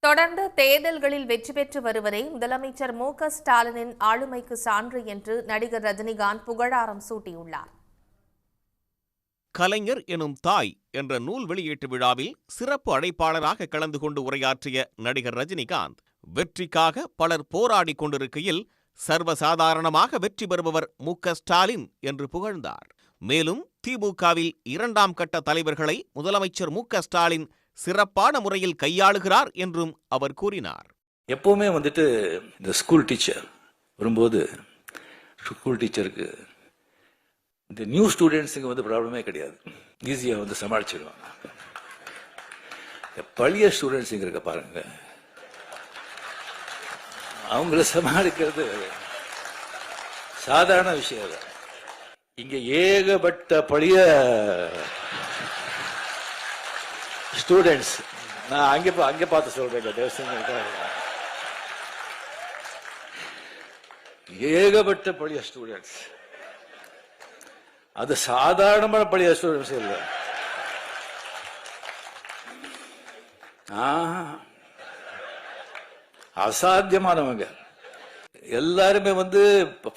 தொடர்ந்து தேர்தல்களில் வெற்றி பெற்று வருவதே முதலமைச்சர் மு.க.ஸ்டாலினின் ஆளுமைக்கு சான்று என்று நடிகர் ரஜினிகாந்த் புகழாரம் சூட்டியுள்ளார். கலைஞர் எனும் தாய் என்ற நூல் வெளியீட்டு விழாவில் சிறப்பு அழைப்பாளராக கலந்து கொண்டு உரையாற்றிய நடிகர் ரஜினிகாந்த், வெற்றிக்காக பலர் போராடி கொண்டிருக்கையில் சர்வசாதாரணமாக வெற்றி பெறுபவர் மு.க.ஸ்டாலின் என்று புகழ்ந்தார். மேலும் திமுகவில் 2ஆம் கட்ட தலைவர்களை முதலமைச்சர் மு.க.ஸ்டாலின் சிறப்பான முறையில் கையாளுகிறார் என்றும் அவர் கூறினார். எப்பவுமே இந்த ஸ்கூல் டீச்சர் வரும்போது ஸ்கூல் டீச்சருக்கு இந்த நியூ ஸ்டூடெண்ட்ஸுக்கு ப்ராப்ளமே கிடையாது, ஈஸியாக சமாளிச்சிடுவாங்க. பழைய ஸ்டூடெண்ட்ஸுங்க இருக்க பாருங்க, அவங்கள சமாளிக்கிறது சாதாரண விஷயம் இல்லை. இங்க ஏகப்பட்ட பழைய ஸ்டூடெண்ட்ஸ், நான் அங்கே பார்த்து சொல்றேன், ஏகப்பட்ட பழைய ஸ்டூடெண்ட்ஸ், அது சாதாரணமான பழைய ஸ்டூடெண்ட்ஸ் இல்லை. அசாத்தியமானவங்க எல்லாருமே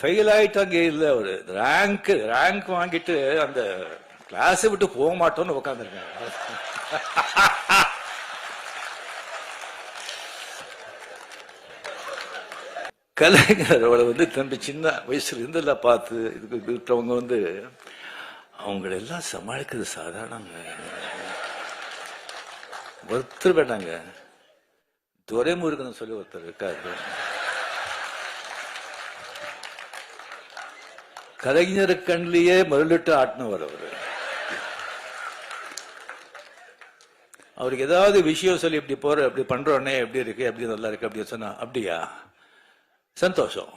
ஃபெயில் ஆயிட்டாங்க. இல்ல ஒரு ரேங்க் வாங்கிட்டு அந்த கிளாஸ் விட்டு போக மாட்டோம்னு உட்காந்துருக்காங்க. கலைஞர் அவளை தம்பி சின்ன வயசுல இருந்தெல்லாம் பார்த்து இதுக்கு விட்டவங்க அவங்களெல்லாம் சமாளிக்கிறது சாதாரணங்க. ஒருத்தர் வேண்டாங்க, துரைமுருகன் சொல்லி ஒருத்தர் இருக்காரு, கலைஞர் கண்ணிலேயே மருளிட்டு ஆட்டினவர் அவரு. அவருக்கு ஏதாவது விஷயம் சொல்லி இப்படி போற இப்படி பண்றோன்னே எப்படி இருக்கு, எப்படி நல்லா இருக்கு அப்படின்னு சொன்னா அப்படியா சந்தோஷம்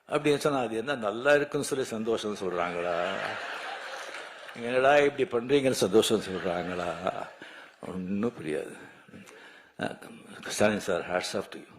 அப்படின்னு சொன்னா அது என்ன நல்லா இருக்குன்னு சொல்லி சந்தோஷம் சொல்றாங்களா, என்னடா இப்படி பண்றீங்கன்னு சந்தோஷம் சொல்றாங்களா, ஒன்னும் புரியாது. Stalin sir, hats off to you.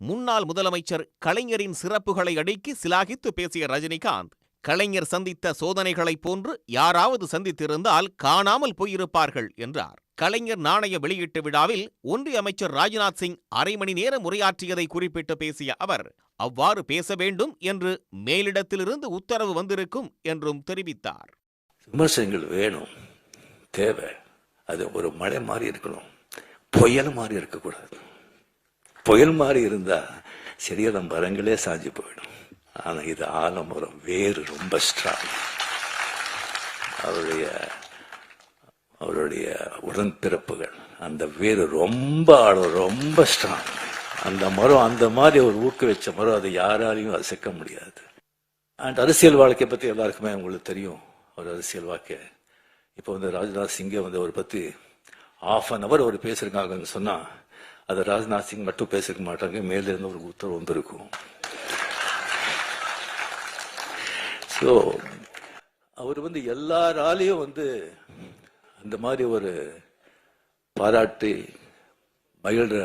முன்னாள் முதலமைச்சர் கலைஞரின் சிறப்புகளை அடுக்கி சிலாகித்து பேசிய ரஜினிகாந்த், கலைஞர் சந்தித்த சோதனைகளைப் போன்று யாராவது சந்தித்திருந்தால் காணாமல் போயிருப்பார்கள் என்றார். கலைஞர் நாணய வெளியீட்டு விழாவில் ஒன்றிய அமைச்சர் ராஜ்நாத் சிங் அரை மணி நேரம் உரையாற்றியதை குறிப்பிட்டு பேசிய அவர், அவ்வாறு பேச வேண்டும் என்று மேலிடத்திலிருந்து உத்தரவு வந்திருக்கும் என்றும் தெரிவித்தார். விமர்சனங்கள் வேணும், தேவை. அது ஒரு மழை மாதிரி இருக்கணும், புயல் மாதிரி இருக்கக்கூடாது. புயல் மாதிரி இருந்தா சரியான மரங்களே சாஞ்சு போயிடும். ஆனா இது ஆலமரம், வேறு ரொம்ப ஸ்ட்ராங். அவருடைய உடன்பிறப்புகள், அந்த வேறு ரொம்ப ஆழம், ரொம்ப ஸ்ட்ராங். அந்த மரம் அந்த மாதிரி ஒரு ஊக்குவிச்ச மரம், அதை யாராலையும் அசைக்க முடியாது. அண்ட் அரசியல் வாழ்க்கை பத்தி எல்லாருக்குமே உங்களுக்கு தெரியும். ஒரு அரசியல் வாழ்க்கை இப்போ ராஜ்நாத் சிங்கை ஒரு பத்தி ½ அவர் பேசிருக்காங்கன்னு சொன்னா அது ராஜ்நாத் சிங் மட்டும் பேசிருக்க மாட்டாங்க, மேல இருந்து ஒரு உத்தரவு வந்திருக்கும். ஸோ அவர் எல்லாராலையும் அந்த மாதிரி ஒரு பாராட்டி மகிழ்ற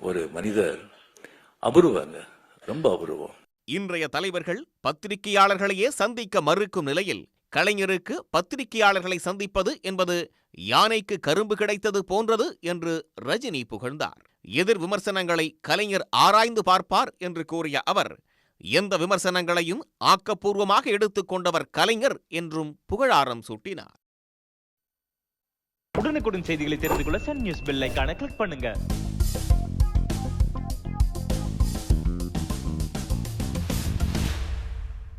ஒரு மனிதர் அபூர்வங்க, ரொம்ப அபூர்வம். இன்றைய தலைவர்கள் பத்திரிகையாளர்களையே சந்திக்க மறுக்கும் நிலையில் கலைஞருக்கு பத்திரிகையாளர்களை சந்திப்பது என்பது யானைக்கு கரும்பு கிடைத்தது போன்றது என்று ரஜினி புகழ்ந்தார். எதிர் விமர்சனங்களை கலைஞர் ஆராய்ந்து பார்ப்பார் என்று கூறிய அவர், எந்த விமர்சனங்களையும் ஆக்கப்பூர்வமாக எடுத்துக் கொண்டவர் கலைஞர் என்றும் புகழாரம் சூட்டினார். உடனுக்குடன் செய்திகளை தெரிந்து கொள்ள சன் நியூஸ் பெல் ஐகானை கிளிக் பண்ணுங்க.